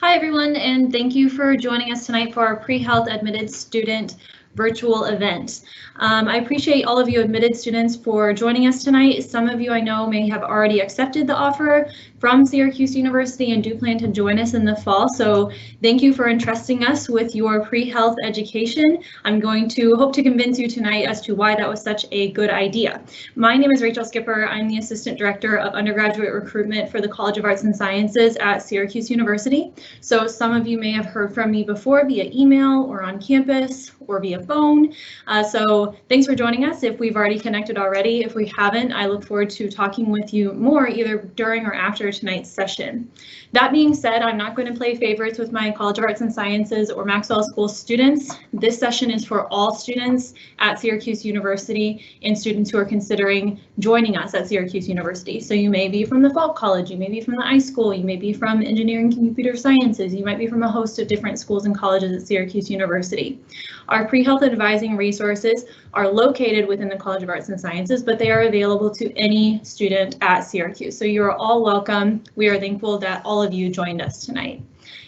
Hi everyone, and thank you for joining us tonight for our pre-health admitted student virtual event. I appreciate all of you admitted students for joining us tonight. Some of you I know may have already accepted the offer from Syracuse University and do plan to join us in the fall. So thank you for entrusting us with your pre-health education. I'm going to hope to convince you tonight as to why that was such a good idea. My name is Rachel Skipper. I'm the Assistant Director of Undergraduate Recruitment for the College of Arts and Sciences at Syracuse University. So some of you may have heard from me before via email or on campus or via phone. So thanks for joining us if we've already connected already. If we haven't, I look forward to talking with you more either during or after tonight's session. That being said, I'm not going to play favorites with my College of Arts and Sciences or Maxwell School students. This session is for all students at Syracuse University and students who are considering joining us at Syracuse University. So you may be from the Falk College, you may be from the iSchool, you may be from Engineering and Computer Sciences, you might be from a host of different schools and colleges at Syracuse University. Our pre-health advising resources are located within the College of Arts and Sciences, but they are available to any student at Syracuse. So you are all welcome. We are thankful that all of you joined us tonight.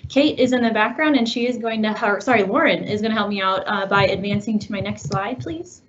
Kate is in the background and she is going to, Lauren is going to help me out by advancing to my next slide, please.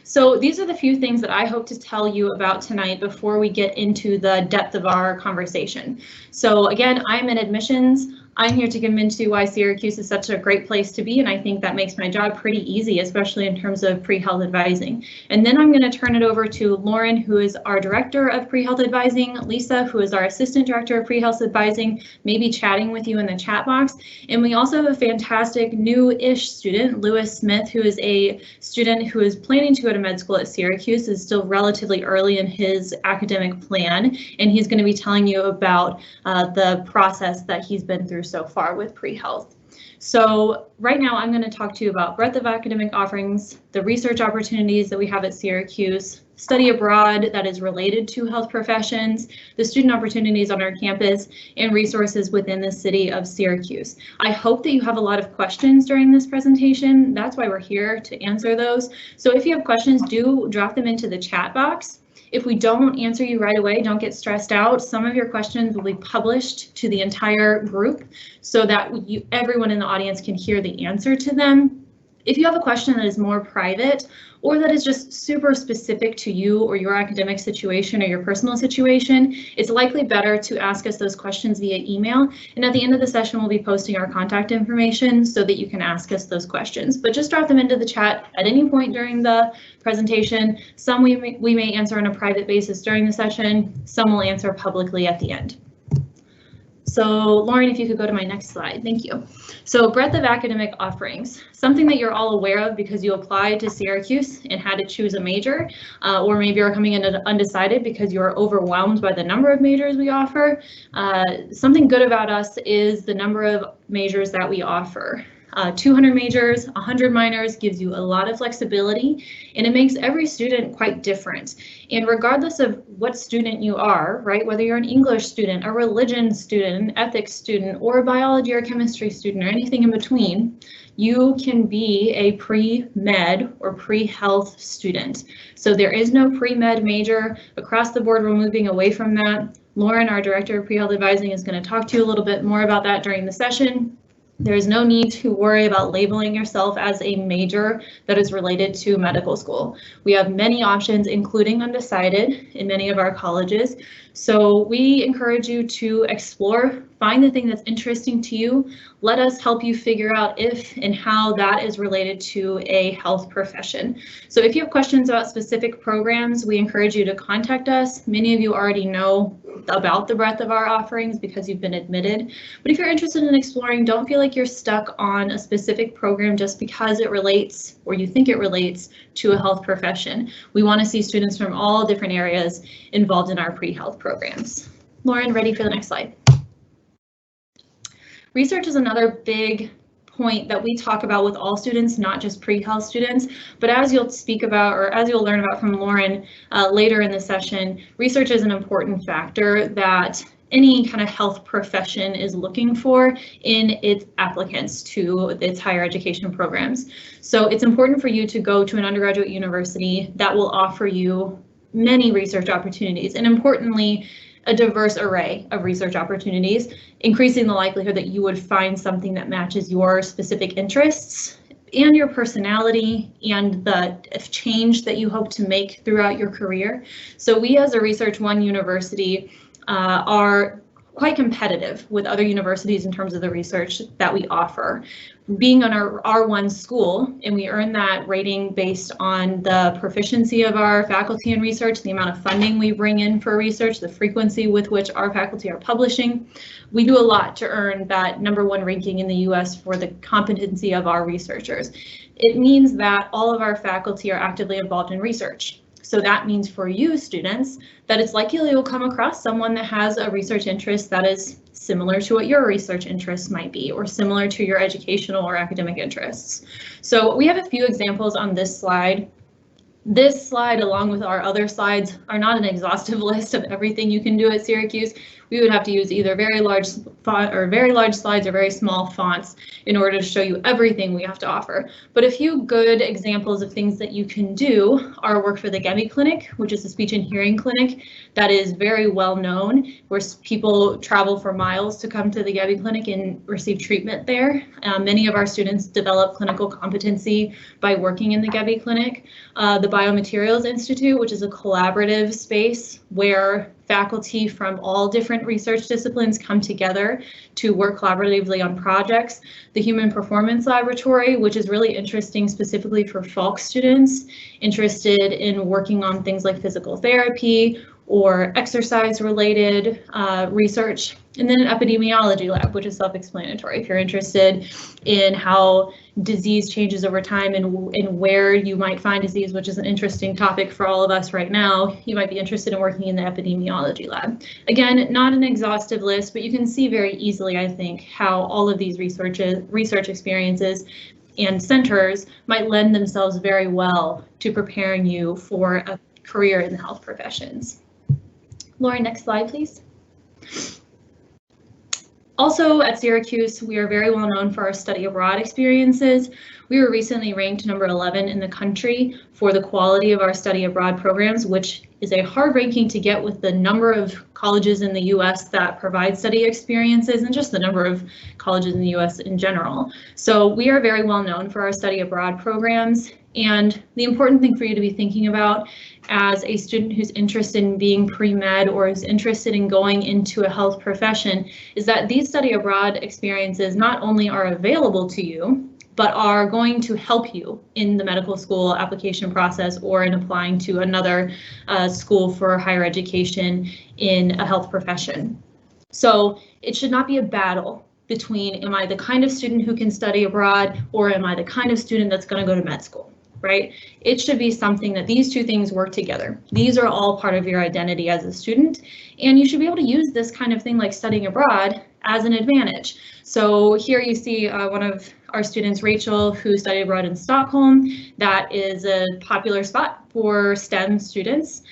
So these are the few things that I hope to tell you about tonight before we get into the depth of our conversation. So again, I'm in admissions. I'm here to convince you why Syracuse is such a great place to be, and I think that makes my job pretty easy, especially in terms of pre-health advising. And then I'm going to turn it over to Lauren, who is our Director of Pre-Health Advising, Lisa, who is our Assistant Director of Pre-Health Advising, maybe chatting with you in the chat box. And we also have a fantastic new-ish student, Lewis Smith, who is a student who is planning to go to med school at Syracuse, is still relatively early in his academic plan, and he's going to be telling you about the process that he's been through so far with pre-health. So right now I'm going to talk to you about breadth of academic offerings, the research opportunities that we have at Syracuse, study abroad that is related to health professions, the student opportunities on our campus, and resources within the city of Syracuse. I hope that you have a lot of questions during this presentation. That's why we're here, to answer those. So if you have questions, do drop them into the chat box. If we don't answer you right away, don't get stressed out. Some of your questions will be published to the entire group so that everyone in the audience can hear the answer to them. If you have a question that is more private or that is just super specific to you or your academic situation or your personal situation, it's likely better to ask us those questions via email. And at the end of the session, we'll be posting our contact information so that you can ask us those questions. But just drop them into the chat at any point during the presentation. Some we may answer on a private basis during the session. Some will answer publicly at the end. So Lauren, if you could go to my next slide, thank you. So breadth of academic offerings, something that you're all aware of because you applied to Syracuse and had to choose a major, or maybe you're coming in undecided because you're overwhelmed by the number of majors we offer. Something good about us is the number of majors that we offer. 200 majors, 100 minors gives you a lot of flexibility, and it makes every student quite different. And regardless of what student you are, right, whether you're an English student, a religion student, an ethics student, or a biology or chemistry student, or anything in between, you can be a pre-med or pre-health student. So there is no pre-med major. Across the board, we're moving away from that. Lauren, our Director of Pre-Health Advising, is going to talk to you a little bit more about that during the session. There is no need to worry about labeling yourself as a major that is related to medical school. We have many options, including undecided, in many of our colleges. So we encourage you to explore, find the thing that's interesting to you. Let us help you figure out if and how that is related to a health profession. So if you have questions about specific programs, we encourage you to contact us. Many of you already know about the breadth of our offerings because you've been admitted. But if you're interested in exploring, don't feel like you're stuck on a specific program just because it relates or you think it relates to a health profession. We want to see students from all different areas involved in our pre-health programs. Lauren, ready for the next slide? Research is another big point that we talk about with all students, not just pre-health students, but as you'll speak about, or as you'll learn about from Lauren later in the session, research is an important factor that any kind of health profession is looking for in its applicants to its higher education programs. So it's important for you to go to an undergraduate university that will offer you many research opportunities, and importantly, a diverse array of research opportunities, increasing the likelihood that you would find something that matches your specific interests and your personality and the change that you hope to make throughout your career. So we as a Research One university are quite competitive with other universities in terms of the research that we offer. Being on our R1 school, and we earn that rating based on the proficiency of our faculty in research, the amount of funding we bring in for research, the frequency with which our faculty are publishing. We do a lot to earn that #1 ranking in the US for the competency of our researchers. It means that all of our faculty are actively involved in research. So that means for you students that it's likely you'll come across someone that has a research interest that is similar to what your research interests might be, or similar to your educational or academic interests. So we have a few examples on this slide. This slide, along with our other slides, are not an exhaustive list of everything you can do at Syracuse. We would have to use either very large slides or very small fonts in order to show you everything we have to offer. But a few good examples of things that you can do are work for the Gebby Clinic, which is a speech and hearing clinic that is very well known, where people travel for miles to come to the Gebby Clinic and receive treatment there. Many of our students develop clinical competency by working in the Gebby Clinic. The Biomaterials Institute, which is a collaborative space where faculty from all different research disciplines come together to work collaboratively on projects. The Human Performance Laboratory, which is really interesting specifically for Falk students interested in working on things like physical therapy or exercise-related research. And then an epidemiology lab, which is self-explanatory. If you're interested in how disease changes over time and where you might find disease, which is an interesting topic for all of us right now, you might be interested in working in the epidemiology lab. Again, not an exhaustive list, but you can see very easily, I think, how all of these research experiences and centers might lend themselves very well to preparing you for a career in the health professions. Lauren, next slide, please. Also at Syracuse, we are very well known for our study abroad experiences. We were recently ranked number 11 in the country for the quality of our study abroad programs, which is a hard ranking to get with the number of colleges in the US that provide study experiences and just the number of colleges in the US in general. So we are very well known for our study abroad programs. And the important thing for you to be thinking about as a student who's interested in being pre-med or is interested in going into a health profession is that these study abroad experiences not only are available to you, but are going to help you in the medical school application process or in applying to another school for higher education in a health profession. So it should not be a battle between am I the kind of student who can study abroad or am I the kind of student that's going to go to med school, right? It should be something that these two things work together. These are all part of your identity as a student, and you should be able to use this kind of thing like studying abroad as an advantage. So here you see one of our students, Rachel, who studied abroad in Stockholm. That is a popular spot for STEM students.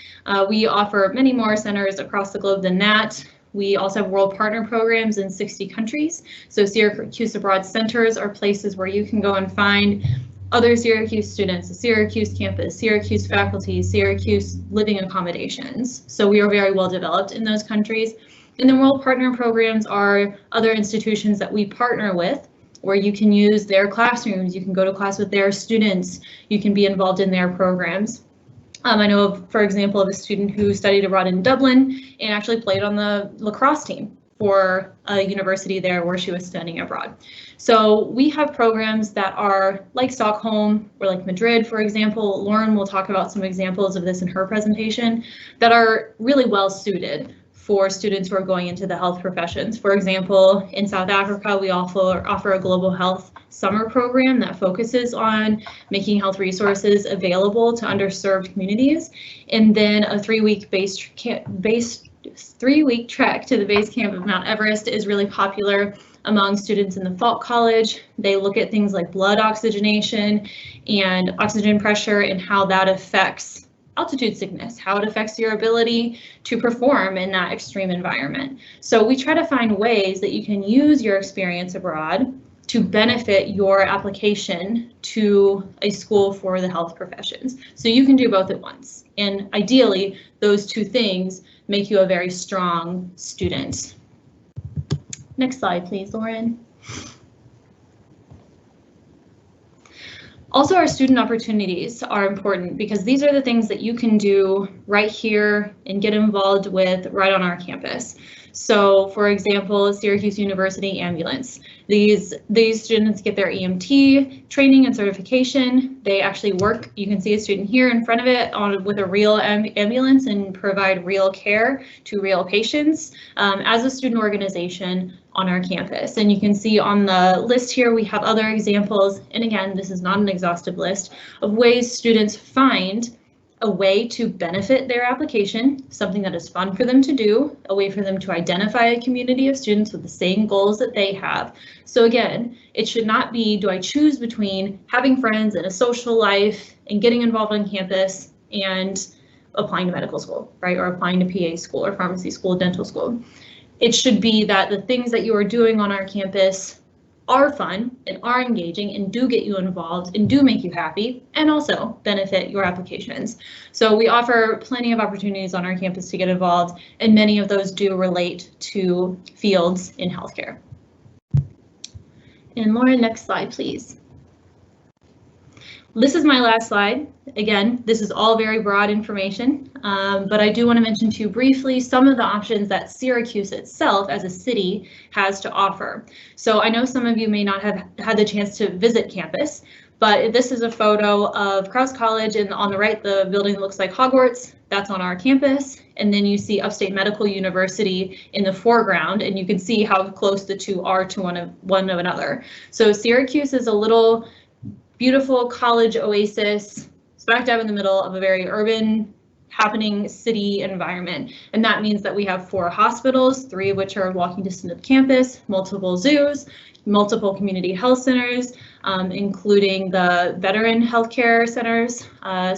We offer many more centers across the globe than that. We also have world partner programs in 60 countries. So Syracuse Abroad centers are places where you can go and find other Syracuse students, the Syracuse campus, Syracuse faculty, Syracuse living accommodations. So we are very well developed in those countries. And then world partner programs are other institutions that we partner with where you can use their classrooms, you can go to class with their students, you can be involved in their programs. I know of, for example, of a student who studied abroad in Dublin and actually played on the lacrosse team for a university there where she was studying abroad. So we have programs that are like Stockholm or like Madrid, for example. Lauren will talk about some examples of this in her presentation that are really well suited for students who are going into the health professions. For example, in South Africa, we offer a global health summer program that focuses on making health resources available to underserved communities. And then a 3-week three-week trek to the base camp of Mount Everest is really popular among students in the Falk College. They look at things like blood oxygenation and oxygen pressure and how that affects altitude sickness, how it affects your ability to perform in that extreme environment. So we try to find ways that you can use your experience abroad to benefit your application to a school for the health professions. So you can do both at once. And ideally, those two things make you a very strong student. Next slide, please, Lauren. Also, our student opportunities are important because these are the things that you can do right here and get involved with right on our campus. So, for example, Syracuse University Ambulance. These students get their EMT training and certification. They actually work, you can see a student here in front of it with a real ambulance and provide real care to real patients as a student organization on our campus. And you can see on the list here, we have other examples. And again, this is not an exhaustive list of ways students find a way to benefit their application, something that is fun for them to do, a way for them to identify a community of students with the same goals that they have. So again, it should not be, do I choose between having friends and a social life and getting involved on campus and applying to medical school, right? Or applying to PA school or pharmacy school, dental school. It should be that the things that you are doing on our campus are fun and are engaging and do get you involved and do make you happy and also benefit your applications. So we offer plenty of opportunities on our campus to get involved, and many of those do relate to fields in healthcare. And Lauren, next slide, please. This is my last slide. Again, this is all very broad information, but I do want to mention to you briefly some of the options that Syracuse itself as a city has to offer. So I know some of you may not have had the chance to visit campus, but this is a photo of Crouse College, and on the right, the building that looks like Hogwarts, that's on our campus. And then you see Upstate Medical University in the foreground, and you can see how close the two are to one of another. So Syracuse is a little beautiful college oasis smack dab in the middle of a very urban, happening city environment. And that means that we have 4 hospitals, 3 of which are walking distance of campus, multiple zoos, multiple community health centers, including the veteran healthcare centers,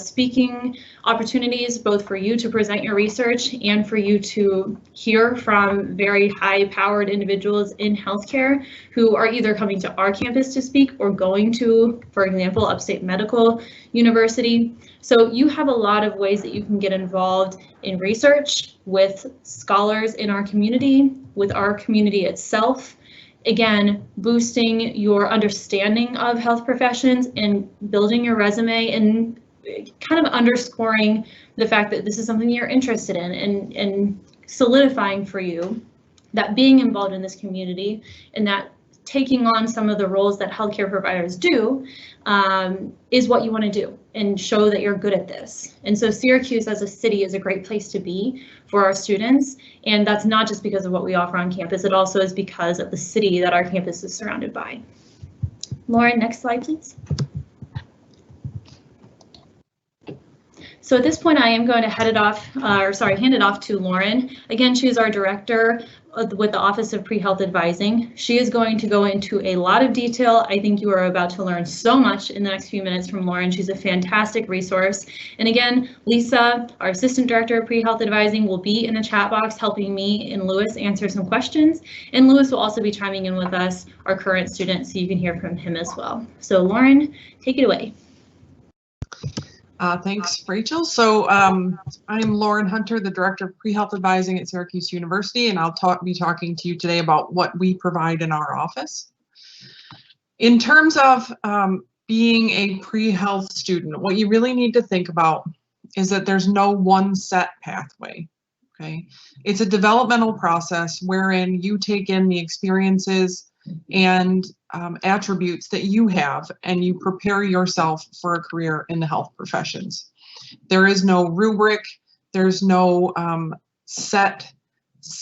speaking opportunities both for you to present your research and for you to hear from very high-powered individuals in healthcare who are either coming to our campus to speak or going to, for example, Upstate Medical University. So you have a lot of ways that you can get involved in research with scholars in our community, with our community itself. Again, boosting your understanding of health professions and building your resume and kind of underscoring the fact that this is something you're interested in and solidifying for you that being involved in this community and that taking on some of the roles that healthcare providers do is what you want to do and show that you're good at this. And so Syracuse as a city is a great place to be for our students. And that's not just because of what we offer on campus, it also is because of the city that our campus is surrounded by. Lauren, next slide, please. So at this point, I am going to hand it off to Lauren. Again, she's our director with the Office of Pre-Health Advising. She is going to go into a lot of detail. I think you are about to learn so much in the next few minutes from Lauren. She's a fantastic resource. And again, Lisa, our Assistant Director of Pre-Health Advising, will be in the chat box helping me and Lewis answer some questions. And Lewis will also be chiming in with us, our current student, so you can hear from him as well. So Lauren, take it away. Thanks, Rachel. So I'm Lauren Hunter, the Director of Pre-Health Advising at Syracuse University, and I'll be talking to you today about what we provide in our office. In terms of being a pre-health student, what you really need to think about is that there's no one set pathway, okay? It's a developmental process wherein you take in the experiences and attributes that you have, and you prepare yourself for a career in the health professions. There is no rubric, there's no set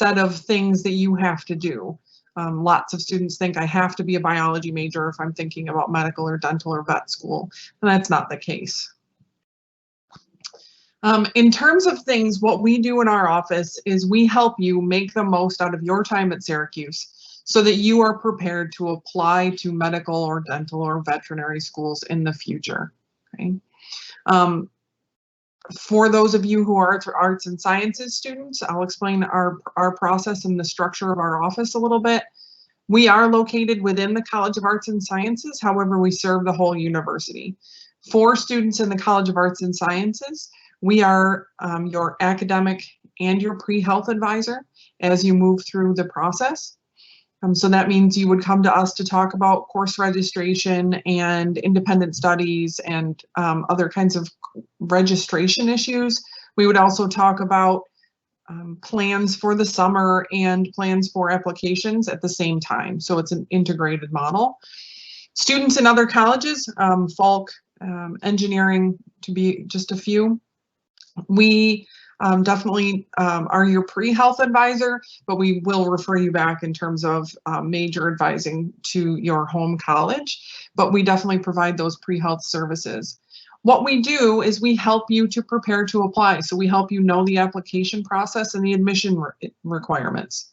of things that you have to do. Lots of students think I have to be a biology major if I'm thinking about medical or dental or vet school, and that's not the case. In terms of things, what we do in our office is we help you make the most out of your time at Syracuse so that you are prepared to apply to medical or dental or veterinary schools in the future. Okay. For those of you who are arts and sciences students, I'll explain our process and the structure of our office a little bit. We are located within the College of Arts and Sciences, however, we serve the whole university. For students in the College of Arts and Sciences, we are your academic and your pre-health advisor as you move through the process. So that means you would come to us to talk about course registration and independent studies and other kinds of registration issues. We would also talk about plans for the summer and plans for applications at the same time. So it's an integrated model. Students in other colleges, Falk, engineering to be just a few, we definitely are your pre-health advisor, but we will refer you back in terms of major advising to your home college, but we definitely provide those pre-health services. What we do is we help you to prepare to apply. So we help you know the application process and the admission requirements.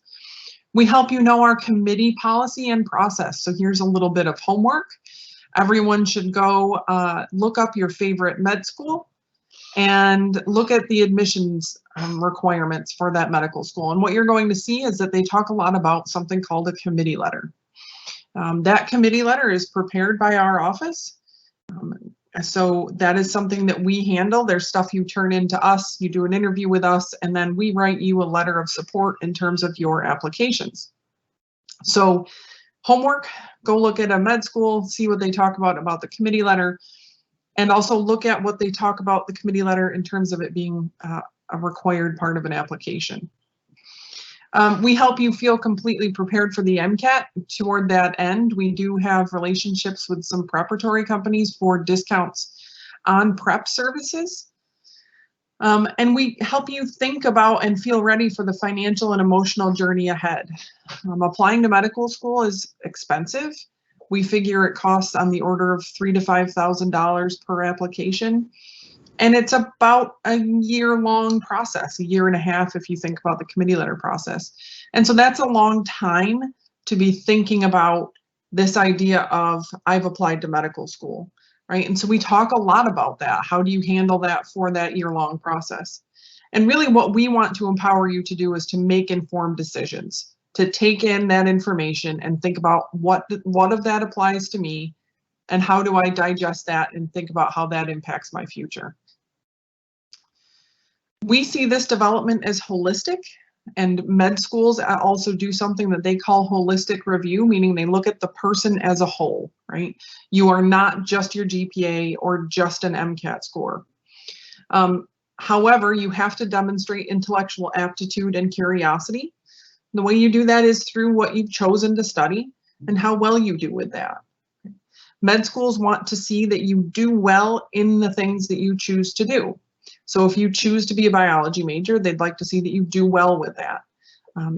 We help you know our committee policy and process. So here's a little bit of homework. Everyone should go look up your favorite med school and look at the admissions requirements for that medical school. And what you're going to see is that they talk a lot about something called a committee letter. That committee letter is prepared by our office. So that is something that we handle. There's stuff you turn into us, you do an interview with us, and then we write you a letter of support in terms of your applications. So homework, go look at a med school, see what they talk about the committee letter, and also look at what they talk about the committee letter in terms of it being a required part of an application. We help you feel completely prepared for the MCAT. Toward that end, we do have relationships with some preparatory companies for discounts on prep services. And we help you think about and feel ready for the financial and emotional journey ahead. Applying to medical school is expensive. We figure it costs on the order of $3,000 to $5,000 per application. And it's about a year-long process, 1.5 years if you think about the committee letter process. And so that's a long time to be thinking about this idea of I've applied to medical school, right? And so we talk a lot about that. How do you handle that for that year-long process? And really what we want to empower you to do is to make informed decisions, to take in that information and think about what of that applies to me and how do I digest that and think about how that impacts my future. We see this development as holistic, and med schools also do something that they call holistic review, meaning they look at the person as a whole, right? You are not just your GPA or just an MCAT score. However, you have to demonstrate intellectual aptitude and curiosity. The way you do that is through what you've chosen to study and how well you do with that. Med schools want to see that you do well in the things that you choose to do. So if you choose to be a biology major, they'd like to see that you do well with that.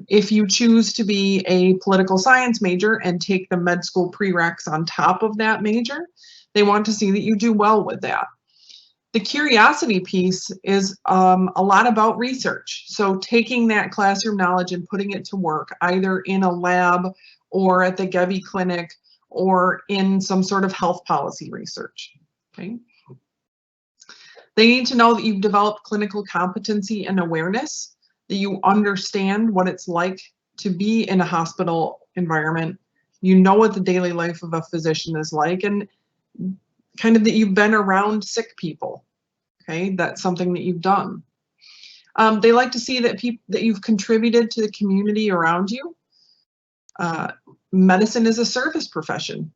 If you choose to be a political science major and take the med school prereqs on top of that major, they want to see that you do well with that. The curiosity piece is a lot about research. So taking that classroom knowledge and putting it to work, either in a lab or at the Gebby clinic or in some sort of health policy research, okay? They need to know that you've developed clinical competency and awareness, that you understand what it's like to be in a hospital environment. You know what the daily life of a physician is like, and kind of that you've been around sick people, okay? That's something that you've done. They like to see that you've contributed to the community around you. Medicine is a service profession.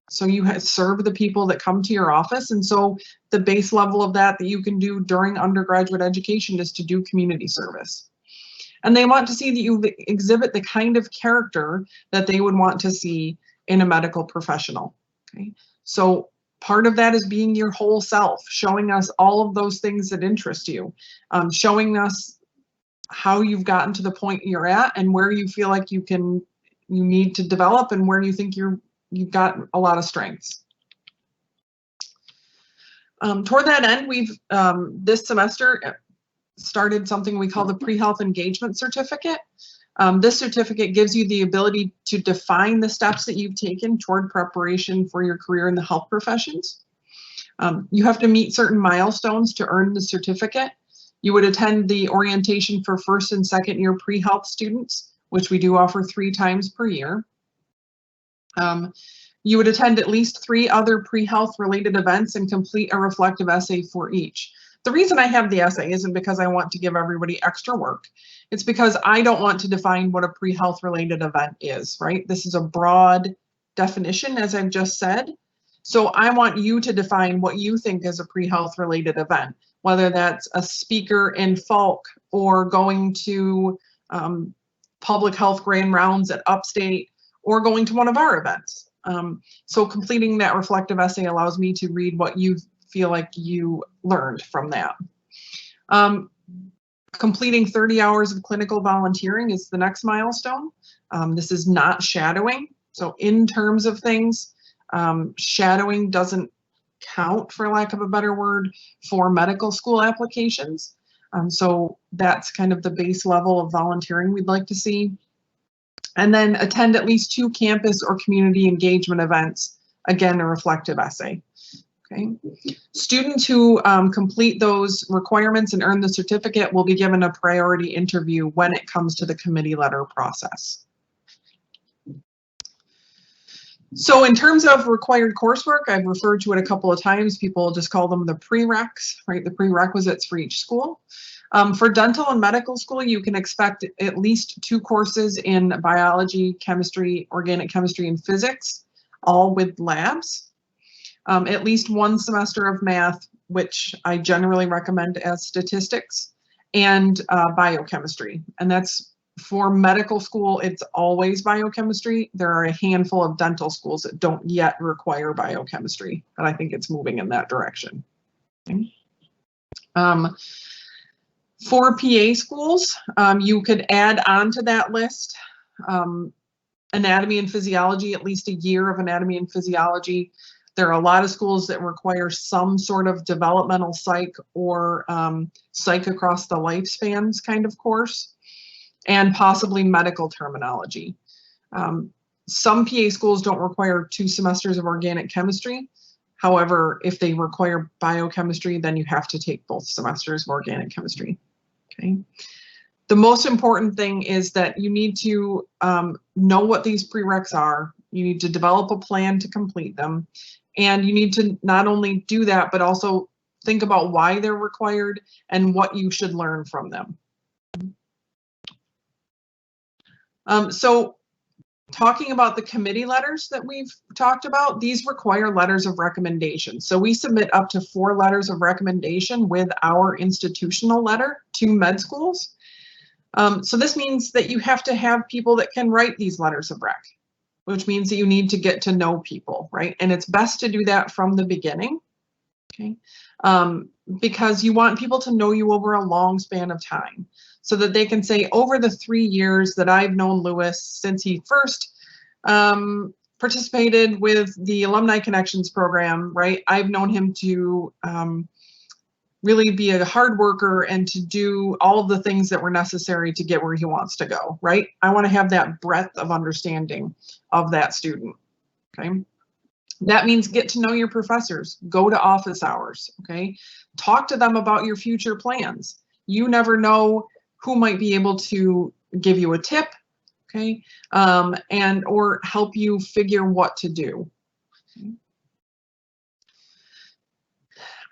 So you serve the people that come to your office. And so the base level of that you can do during undergraduate education is to do community service. And they want to see that you exhibit the kind of character that they would want to see in a medical professional. Okay? So part of that is being your whole self, showing us all of those things that interest you, showing us how you've gotten to the point you're at and where you feel like you need to develop and where you think you've got a lot of strengths. Toward that end, we've this semester started something we call the Pre-Health Engagement Certificate. This certificate gives you the ability to define the steps that you've taken toward preparation for your career in the health professions. You have to meet certain milestones to earn the certificate. You would attend the orientation for first and second year pre-health students, which we do offer 3 times per year. You would attend at least 3 other pre-health related events and complete a reflective essay for each. The reason I have the essay isn't because I want to give everybody extra work. It's because I don't want to define what a pre-health related event is, right? This is a broad definition, as I've just said. So I want you to define what you think is a pre-health related event, whether that's a speaker in Falk or going to public health grand rounds at Upstate or going to one of our events. So completing that reflective essay allows me to read what you feel like you learned from that. Completing 30 hours of clinical volunteering is the next milestone. This is not shadowing. So in terms of things, shadowing doesn't count, for lack of a better word, for medical school applications. So that's kind of the base level of volunteering we'd like to see. And then attend at least 2 campus or community engagement events, again, a reflective essay. Okay. Students who complete those requirements and earn the certificate will be given a priority interview when it comes to the committee letter process. So in terms of required coursework, I've referred to it a couple of times. People just call them the prereqs, right? The prerequisites for each school. For dental and medical school, you can expect at least 2 courses in biology, chemistry, organic chemistry, and physics, all with labs. At least 1 semester of math, which I generally recommend as statistics, and biochemistry. And that's for medical school, it's always biochemistry. There are a handful of dental schools that don't yet require biochemistry, but I think it's moving in that direction. Okay. For PA schools, you could add on to that list anatomy and physiology, at least a year of anatomy and physiology. There are a lot of schools that require some sort of developmental psych or psych across the lifespans kind of course, and possibly medical terminology. Some PA schools don't require 2 semesters of organic chemistry. However, if they require biochemistry, then you have to take both semesters of organic chemistry. Okay. The most important thing is that you need to know what these prereqs are. You need to develop a plan to complete them. And you need to not only do that, but also think about why they're required and what you should learn from them. So talking about the committee letters that we've talked about, these require letters of recommendation. So we submit up to 4 letters of recommendation with our institutional letter to med schools. So this means that you have to have people that can write these letters of rec, which means that you need to get to know people, right? And it's best to do that from the beginning, okay? Because you want people to know you over a long span of time so that they can say, over the 3 years that I've known Lewis since he first participated with the Alumni Connections program, right? I've known him to really be a hard worker and to do all of the things that were necessary to get where he wants to go, right? I want to have that breadth of understanding of that student, okay? That means get to know your professors, go to office hours, okay? Talk to them about your future plans. You never know who might be able to give you a tip, okay? And or help you figure what to do. Okay.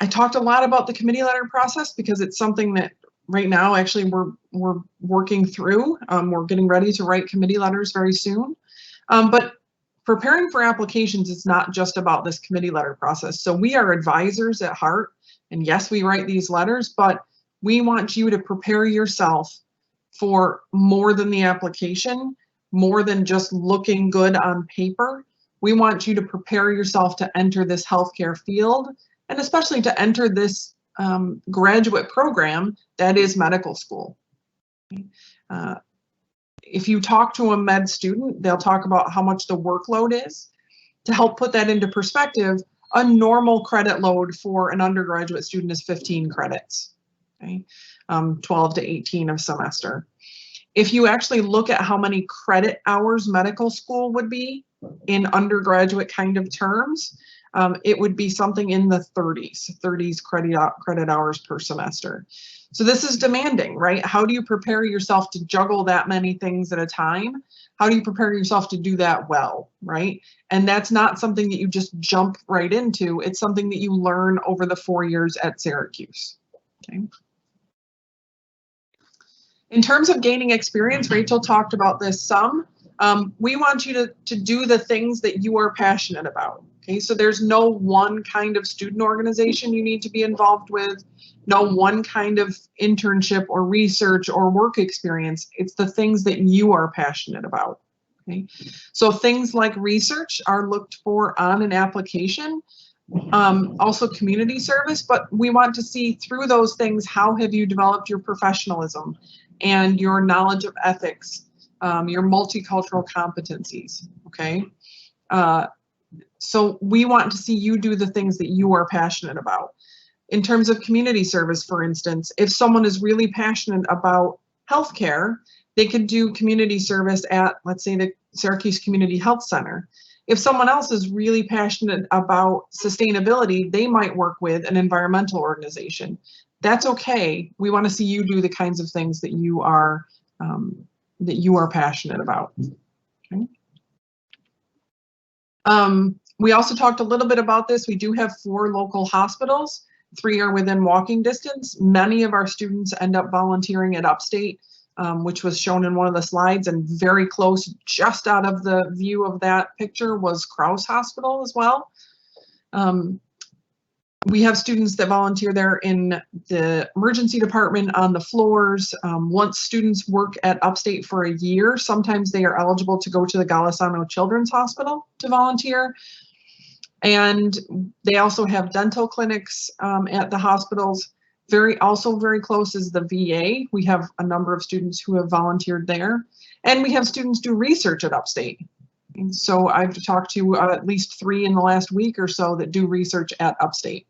I talked a lot about the committee letter process because it's something that right now actually we're working through. We're getting ready to write committee letters very soon. But preparing for applications is not just about this committee letter process. So we are advisors at heart, and yes, we write these letters, but we want you to prepare yourself for more than the application, more than just looking good on paper. We want you to prepare yourself to enter this healthcare field, and especially to enter this graduate program that is medical school. If you talk to a med student, they'll talk about how much the workload is. To help put that into perspective, a normal credit load for an undergraduate student is 15 credits, okay? 12 to 18 a semester. If you actually look at how many credit hours medical school would be in undergraduate kind of terms, it would be something in the 30s credit hours per semester. So this is demanding, right? How do you prepare yourself to juggle that many things at a time? How do you prepare yourself to do that well, right? And that's not something that you just jump right into. It's something that you learn over the 4 years at Syracuse. Okay. In terms of gaining experience, Rachel talked about this some. We want you to do the things that you are passionate about. Okay, so there's no one kind of student organization you need to be involved with, no one kind of internship or research or work experience. It's the things that you are passionate about. Okay, so things like research are looked for on an application. Also community service, but we want to see through those things, how have you developed your professionalism and your knowledge of ethics, your multicultural competencies, okay? So we want to see you do the things that you are passionate about. In terms of community service, for instance, if someone is really passionate about healthcare, they could do community service at, let's say, the Syracuse Community Health Center. If someone else is really passionate about sustainability, they might work with an environmental organization. That's okay. We want to see you do the kinds of things that you are passionate about. Okay. We also talked a little bit about this. We do have 4 local hospitals. 3 are within walking distance. Many of our students end up volunteering at Upstate, which was shown in one of the slides, and very close, just out of the view of that picture, was Krause Hospital as well. We have students that volunteer there in the emergency department, on the floors. Once students work at Upstate for a year, sometimes they are eligible to go to the Golisano Children's Hospital to volunteer. And they also have dental clinics at the hospitals. Also very close is the VA. We have a number of students who have volunteered there. And we have students do research at Upstate. And so I've talked to at least 3 in the last week or so that do research at Upstate.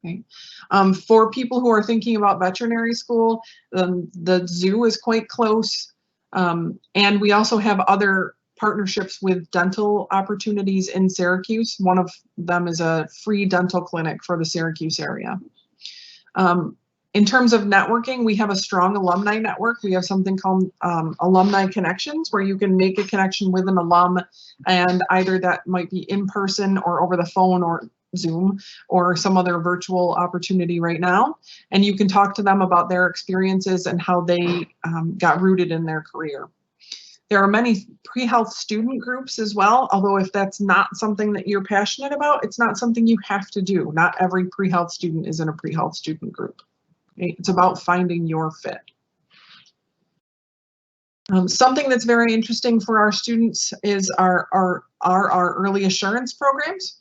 Okay. For people who are thinking about veterinary school, the zoo is quite close. And we also have other partnerships with dental opportunities in Syracuse. One of them is a free dental clinic for the Syracuse area. In terms of networking, we have a strong alumni network. We have something called Alumni Connections, where you can make a connection with an alum, and either that might be in person or over the phone or Zoom or some other virtual opportunity right now. And you can talk to them about their experiences and how they got rooted in their career. There are many pre-health student groups as well, although if that's not something that you're passionate about, it's not something you have to do. Not every pre-health student is in a pre-health student group. Okay? It's about finding your fit. Something that's very interesting for our students is our early assurance programs.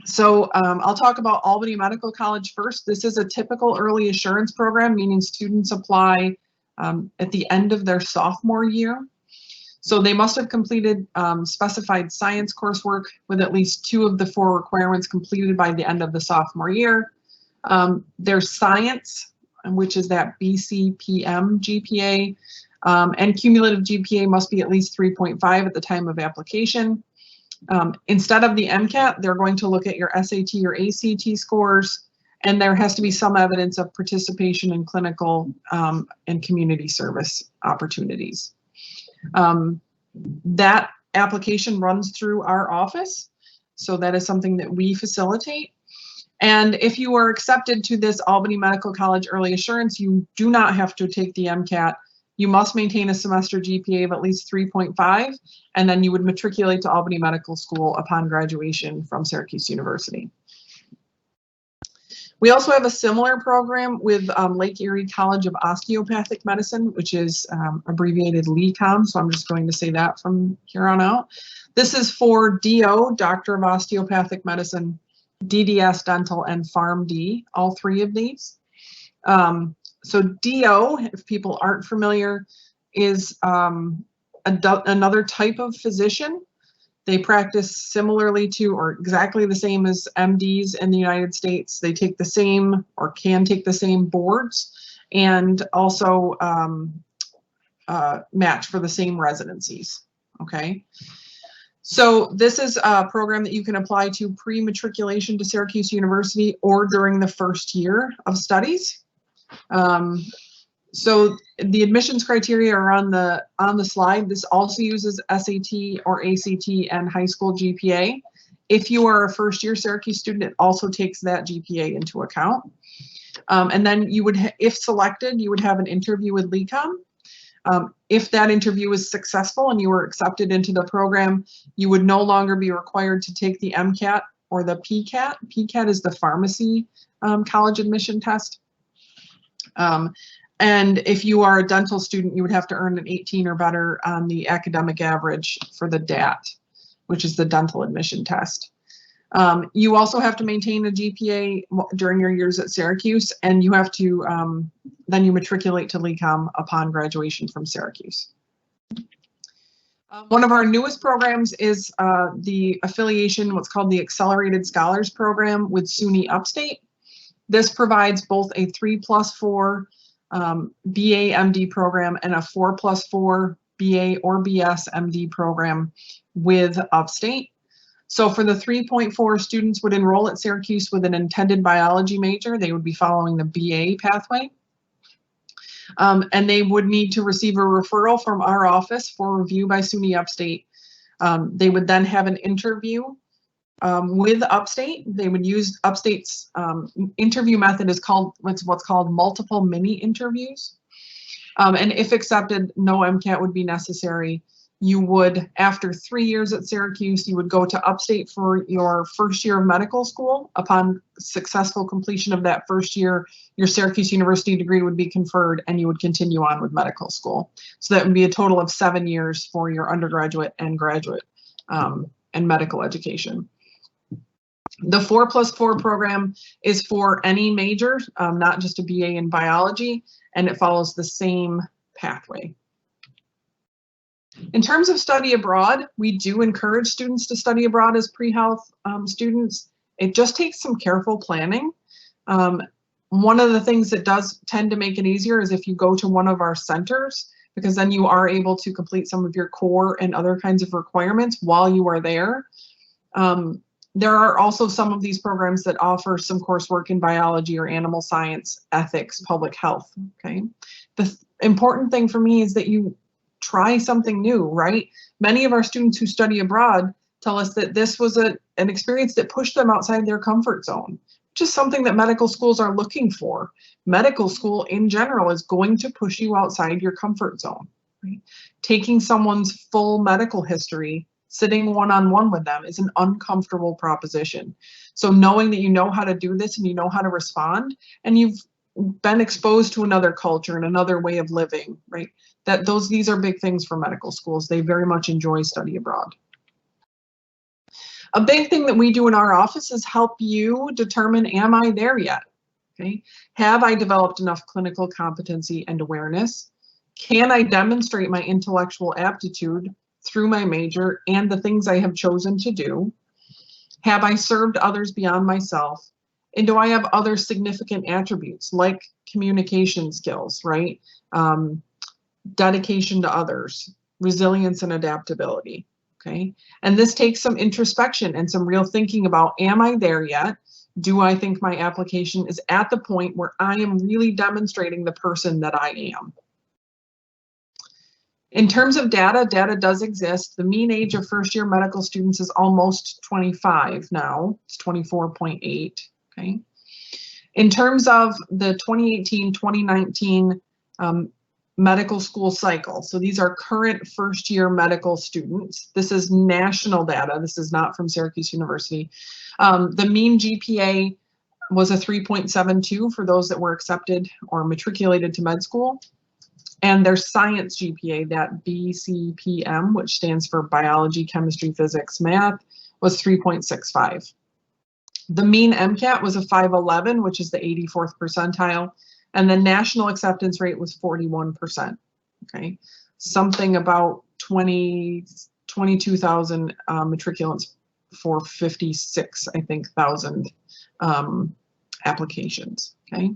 So I'll talk about Albany Medical College first. This is a typical early assurance program, meaning students apply at the end of their sophomore year. So they must have completed specified science coursework with at least 2 of the 4 requirements completed by the end of the sophomore year. There's science, which is that BCPM GPA, and cumulative GPA must be at least 3.5 at the time of application. Instead of the MCAT, they're going to look at your SAT or ACT scores, and there has to be some evidence of participation in clinical and community service opportunities. That application runs through our office, so that is something that we facilitate. And if you are accepted to this Albany Medical College Early Assurance, you do not have to take the MCAT. You must maintain a semester GPA of at least 3.5, and then you would matriculate to Albany Medical School upon graduation from Syracuse University. We also have a similar program with Lake Erie College of Osteopathic Medicine, which is abbreviated LECOM, so I'm just going to say that from here on out. This is for DO, Doctor of Osteopathic Medicine, DDS Dental, and PharmD, all 3 of these. So DO, if people aren't familiar, is another type of physician. They practice similarly to or exactly the same as MDs in the United States. They take the same or can take the same boards and also match for the same residencies, okay? So this is a program that you can apply to pre-matriculation to Syracuse University or during the first year of studies. So the admissions criteria are on the slide. This also uses SAT or ACT and high school GPA. If you are a first year Syracuse student, it also takes that GPA into account. And then you would, if selected, you would have an interview with LECOM. If that interview was successful and you were accepted into the program, you would no longer be required to take the MCAT or the PCAT. PCAT is the pharmacy college admission test. And if you are a dental student, you would have to earn an 18 or better on the academic average for the DAT, which is the dental admission test. You also have to maintain a GPA during your years at Syracuse, and you have to then you matriculate to LECOM upon graduation from Syracuse. One of our newest programs is the affiliation, what's called the Accelerated Scholars Program with SUNY Upstate. This provides both a 3+4 BA MD program and a 4+4 BA or BS MD program with Upstate. So for the 3.4 students would enroll at Syracuse with an intended biology major, they would be following the BA pathway. And they would need to receive a referral from our office for review by SUNY Upstate. They would then have an interview with Upstate. They would use Upstate's interview method is called what's called multiple mini interviews. And if accepted, no MCAT would be necessary. You would, after 3 years at Syracuse, you would go to Upstate for your first year of medical school. Upon successful completion of that first year, your Syracuse University degree would be conferred and you would continue on with medical school. So that would be a total of 7 years for your undergraduate and graduate and medical education. The 4+4 program is for any major, not just a BA in biology, and it follows the same pathway. In terms of study abroad, we do encourage students to study abroad as pre-health students. It just takes some careful planning. One of the things that does tend to make it easier is if you go to one of our centers, because then you are able to complete some of your core and other kinds of requirements while you are there. There are also some of these programs that offer some coursework in biology or animal science, ethics, public health, okay? The important thing for me is that you try something new, right? Many of our students who study abroad tell us that this was an experience that pushed them outside their comfort zone, which is something that medical schools are looking for. Medical school in general is going to push you outside your comfort zone, right? Taking someone's full medical history, sitting one-on-one with them is an uncomfortable proposition. So knowing that you know how to do this and you know how to respond, and you've been exposed to another culture and another way of living, right? These are big things for medical schools. They very much enjoy study abroad. A big thing that we do in our office is help you determine, am I there yet? Okay. Have I developed enough clinical competency and awareness? Can I demonstrate my intellectual aptitude through my major and the things I have chosen to do? Have I served others beyond myself? And do I have other significant attributes like communication skills, right? Dedication to others, resilience and adaptability, okay? And this takes some introspection and some real thinking about, am I there yet? Do I think my application is at the point where I am really demonstrating the person that I am? In terms of data does exist. The mean age of first-year medical students is almost 25 now. It's 24.8, okay? In terms of the 2018-2019 medical school cycle, so these are current first-year medical students. This is national data. This is not from Syracuse University. The mean GPA was a 3.72 for those that were accepted or matriculated to med school. And their science GPA, that BCPM, which stands for biology, chemistry, physics, math, was 3.65. The mean MCAT was a 511, which is the 84th percentile, and the national acceptance rate was 41%. Okay, something about 22,000 matriculants for 56, I think, thousand applications. Okay.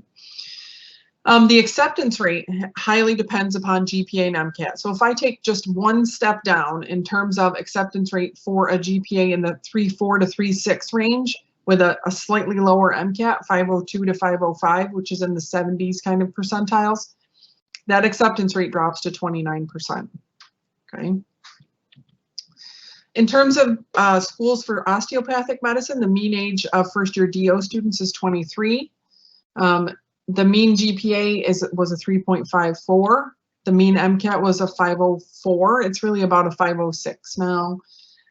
The acceptance rate highly depends upon GPA and MCAT. So if I take just one step down in terms of acceptance rate for a GPA in the 3.4 to 3.6 range with a slightly lower MCAT, 502 to 505, which is in the 70s kind of percentiles, that acceptance rate drops to 29%. Okay. In terms of schools for osteopathic medicine, the mean age of first-year DO students is 23. The mean GPA was a 3.54. The mean MCAT was a 504. It's really about a 506 now.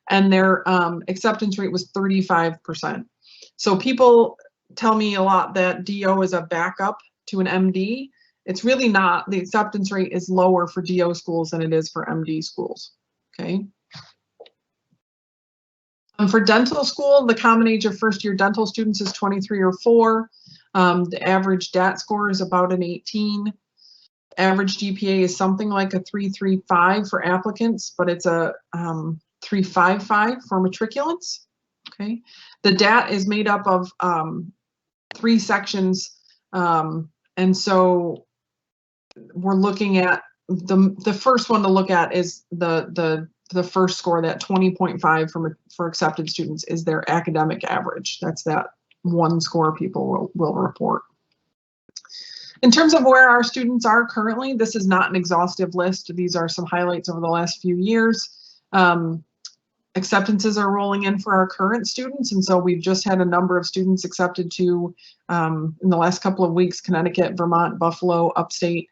And their acceptance rate was 35%. So people tell me a lot that DO is a backup to an MD. It's really not. The acceptance rate is lower for DO schools than it is for MD schools, okay? For dental school, the common age of first year dental students is 23 or 4. The average DAT score is about an 18. Average GPA is something like a 335 for applicants, but it's a 355 for matriculants, okay? The DAT is made up of 3 sections, and so we're looking at the first one to look at is the first score, that 20.5 for accepted students is their academic average. That's that one score people will report. In terms of where our students are currently, this is not an exhaustive list. These are some highlights over the last few years. Acceptances are rolling in for our current students, and so we've just had a number of students accepted to, in the last couple of weeks, Connecticut, Vermont, Buffalo, upstate.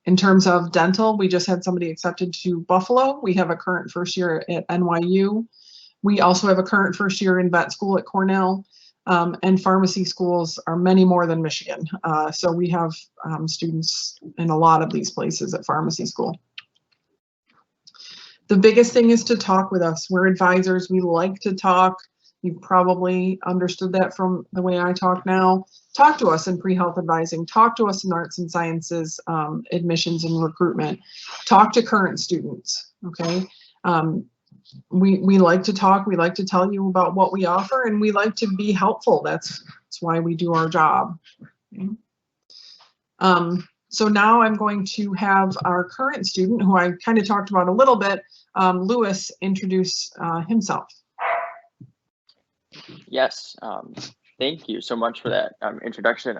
In terms of dental, we just had somebody accepted to Buffalo. We have a current first year at NYU. We also have a current first year in vet school at Cornell. And pharmacy schools are many more than Michigan. So we have students in a lot of these places at pharmacy school. The biggest thing is to talk with us. We're advisors. We like to talk. You've probably understood that from the way I talk now. Talk to us in pre-health advising. Talk to us in arts and sciences, admissions and recruitment. Talk to current students, okay? We like to talk. We like to tell you about what we offer, and we like to be helpful. That's why we do our job. Okay? So now I'm going to have our current student, who I kind of talked about a little bit, Lewis, introduce himself. Yes, thank you so much for that introduction.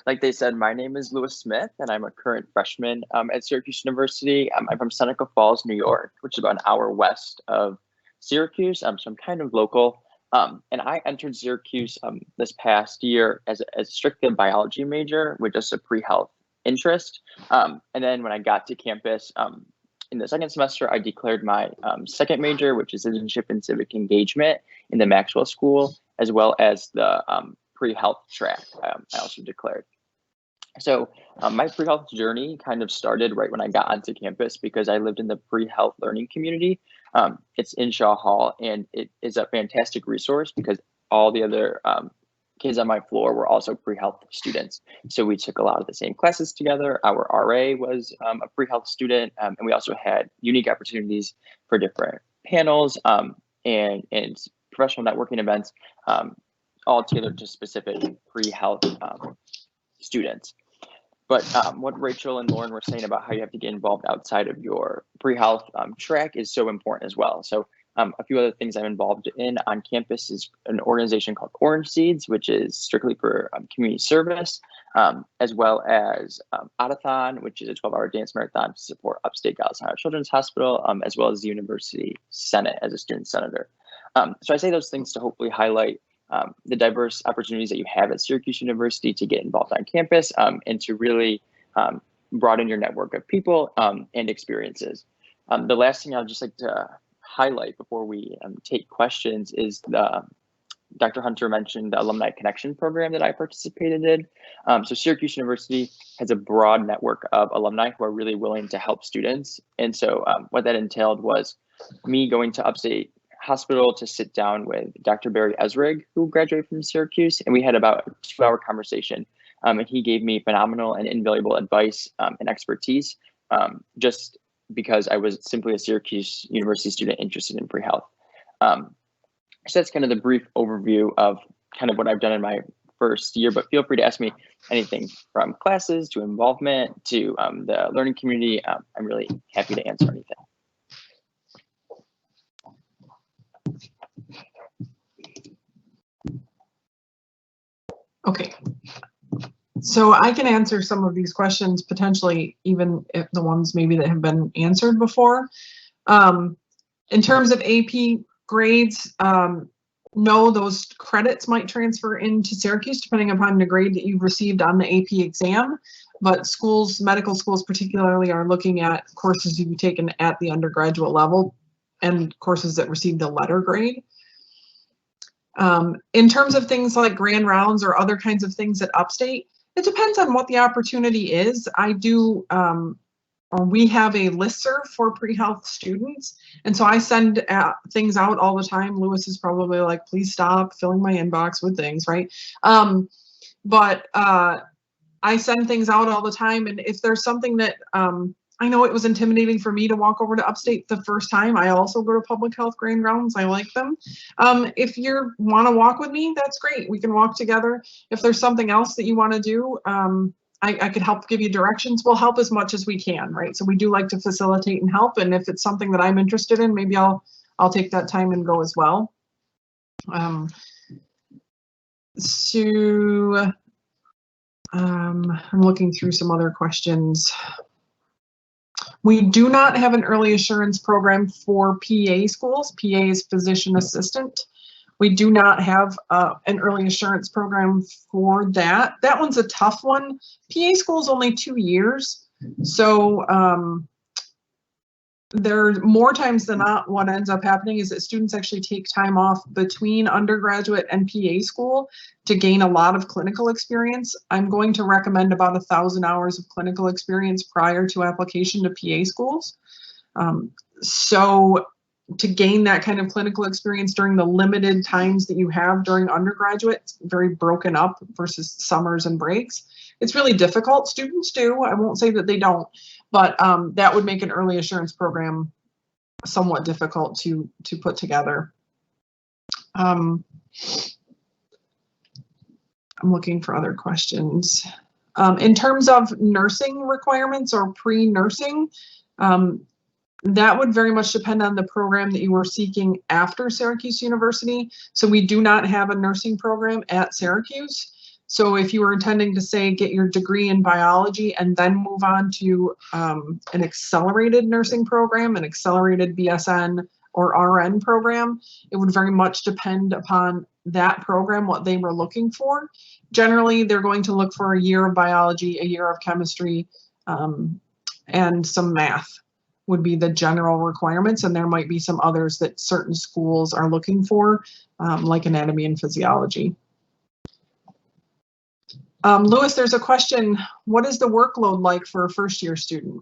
Like they said, my name is Lewis Smith, and I'm a current freshman at Syracuse University. I'm from Seneca Falls, New York, which is about an hour west of Syracuse, so I'm kind of local. And I entered Syracuse this past year as strictly a biology major with just a pre-health interest. And then when I got to campus in the second semester, I declared my second major, which is citizenship and civic engagement in the Maxwell School, as well as the pre-health track I also declared. So my pre-health journey kind of started right when I got onto campus because I lived in the pre-health learning community. It's in Shaw Hall, and it is a fantastic resource because all the other kids on my floor were also pre-health students. So we took a lot of the same classes together. Our RA was a pre-health student, and we also had unique opportunities for different panels and professional networking events, all tailored to specific pre-health students. But what Rachel and Lauren were saying about how you have to get involved outside of your pre-health track is so important as well. So a few other things I'm involved in on campus is an organization called Orange Seeds, which is strictly for community service, as well as Audithon, which is a 12-hour dance marathon to support Upstate Galveston Children's Hospital, as well as the University Senate as a student senator. So I say those things to hopefully highlight the diverse opportunities that you have at Syracuse University to get involved on campus and to really broaden your network of people and experiences. The last thing I'd just like to highlight before we take questions is Dr. Hunter mentioned the Alumni Connection program that I participated in. So Syracuse University has a broad network of alumni who are really willing to help students. And so what that entailed was me going to Upstate Hospital to sit down with Dr. Barry Esrig, who graduated from Syracuse, and we had about a 2-hour conversation. And he gave me phenomenal and invaluable advice and expertise, just because I was simply a Syracuse University student interested in pre-health. So that's kind of the brief overview of kind of what I've done in my first year, but feel free to ask me anything from classes to involvement to the learning community. I'm really happy to answer anything. Okay, so I can answer some of these questions, potentially even if the ones maybe that have been answered before. In terms of AP grades, No, those credits might transfer into Syracuse depending upon the grade that you've received on the AP exam. But schools, medical schools particularly, are looking at courses you've taken at the undergraduate level and courses that received a letter grade. In terms of things like grand rounds or other kinds of things at Upstate, it depends on what the opportunity is. We have a listserv for pre-health students. And so I send things out all the time. Lewis is probably like, please stop filling my inbox with things, right? But I send things out all the time. And if there's something that, I know it was intimidating for me to walk over to Upstate the first time. I also go to public health grand rounds. I like them. If you want to walk with me, that's great. We can walk together. If there's something else that you want to do, I could help give you directions. We'll help as much as we can, right? So we do like to facilitate and help. And if it's something that I'm interested in, maybe I'll take that time and go as well. I'm looking through some other questions. We do not have an early assurance program for PA schools. PA is physician assistant. We do not have an early assurance program for that. That one's a tough one. PA school is only 2 years. So there more times than not, what ends up happening is that students actually take time off between undergraduate and PA school to gain a lot of clinical experience. I'm going to recommend about 1,000 hours of clinical experience prior to application to PA schools. So to gain that kind of clinical experience during the limited times that you have during undergraduate, it's very broken up versus summers and breaks. It's really difficult. Students do. I won't say that they don't, but that would make an early assurance program somewhat difficult to put together. I'm looking for other questions. In terms of nursing requirements or pre-nursing, that would very much depend on the program that you were seeking after Syracuse University. So we do not have a nursing program at Syracuse. So if you were intending to, say, get your degree in biology and then move on to an accelerated nursing program, an accelerated BSN or RN program, it would very much depend upon that program, what they were looking for. Generally, they're going to look for a year of biology, a year of chemistry, and some math would be the general requirements. And there might be some others that certain schools are looking for, like anatomy and physiology. Lewis, there's a question. What is the workload like for a first-year student?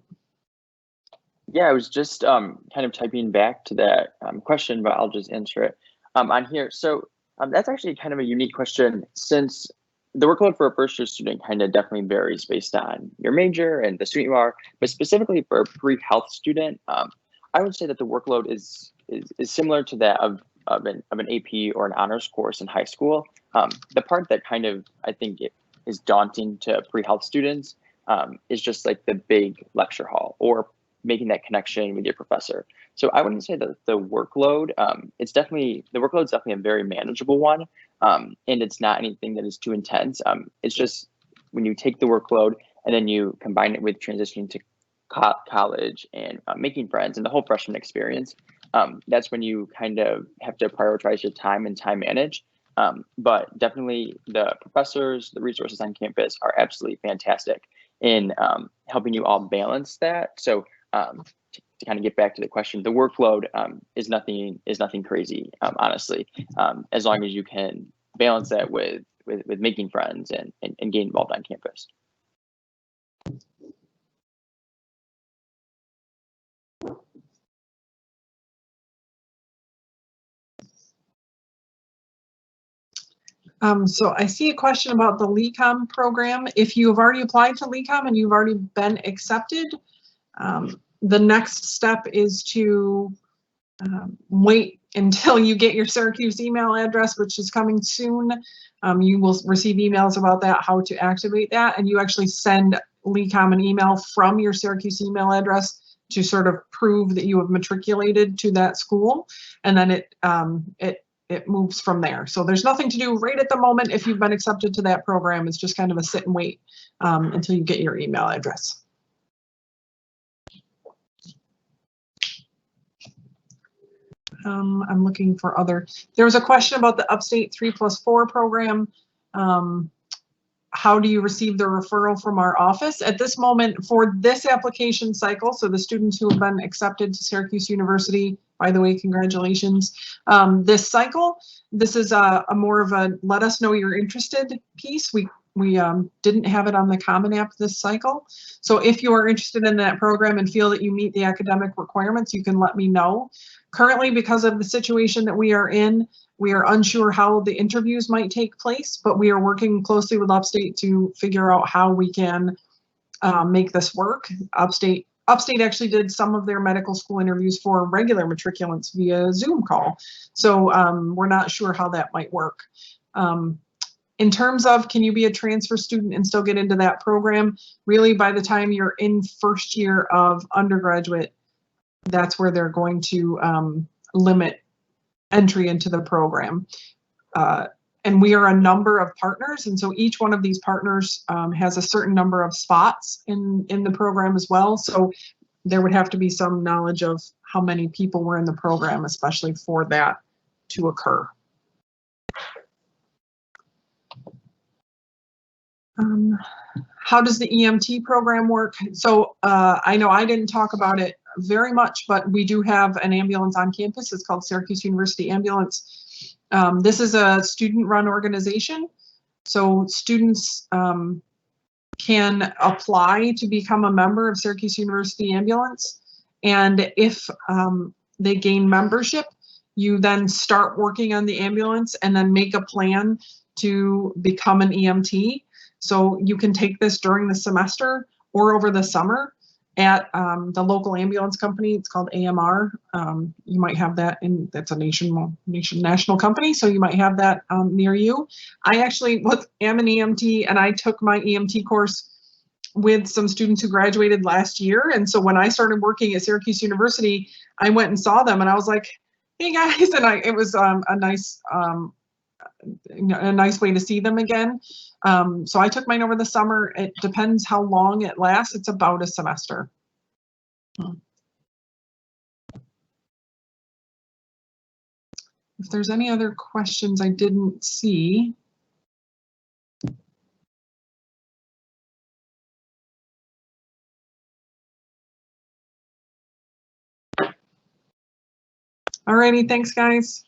Yeah, I was just kind of typing back to that question, but I'll just answer it on here. So that's actually kind of a unique question, since the workload for a first-year student kind of definitely varies based on your major and the student you are. But specifically for a pre-health student, I would say that the workload is similar to that of an AP or an honors course in high school. The part that kind of, I think, is daunting to pre-health students is just like the big lecture hall or making that connection with your professor. So I wouldn't say that the workload, the workload is definitely a very manageable one, and it's not anything that is too intense. It's just when you take the workload and then you combine it with transitioning to college and making friends and the whole freshman experience, that's when you kind of have to prioritize your time and time manage. But definitely the professors, the resources on campus are absolutely fantastic in helping you all balance that. So to kind of get back to the question, the workload is nothing crazy, honestly, as long as you can balance that with making friends and getting involved on campus. So I see a question about the LECOM program. If you have already applied to LECOM and you've already been accepted, the next step is to wait until you get your Syracuse email address, which is coming soon. You will receive emails about that, how to activate that, and you actually send LECOM an email from your Syracuse email address to sort of prove that you have matriculated to that school, and then it moves from there. So there's nothing to do right at the moment if you've been accepted to that program. It's just kind of a sit and wait until you get your email address. I'm looking for other. There was a question about the Upstate 3+4 program. How do you receive the referral from our office? At this moment, for this application cycle, so the students who have been accepted to Syracuse University, by the way, congratulations. This cycle, this is a more of a let us know you're interested piece. We didn't have it on the Common App this cycle. So if you are interested in that program and feel that you meet the academic requirements, you can let me know. Currently, because of the situation that we are in, we are unsure how the interviews might take place, but we are working closely with Upstate to figure out how we can make this work. Upstate actually did some of their medical school interviews for regular matriculants via Zoom call. So we're not sure how that might work. In terms of can you be a transfer student and still get into that program, really by the time you're in first year of undergraduate, that's where they're going to limit entry into the program. And we are a number of partners, and so each one of these partners has a certain number of spots in the program as well. So there would have to be some knowledge of how many people were in the program, especially for that to occur. How does the EMT program work? So I know I didn't talk about it very much, but we do have an ambulance on campus. It's called Syracuse University Ambulance. This is a student-run organization. So students can apply to become a member of Syracuse University Ambulance. And if they gain membership, you then start working on the ambulance and then make a plan to become an EMT. So you can take this during the semester or over the summer at the local ambulance company. It's called AMR. You might have that that's a national company, so you might have that near you. I actually am an EMT, and I took my EMT course with some students who graduated last year. And so when I started working at Syracuse University, I went and saw them, and I was like, "Hey guys!" And it was a nice way to see them again. So I took mine over the summer. It depends how long it lasts. It's about a semester. If there's any other questions I didn't see. Alrighty, thanks guys.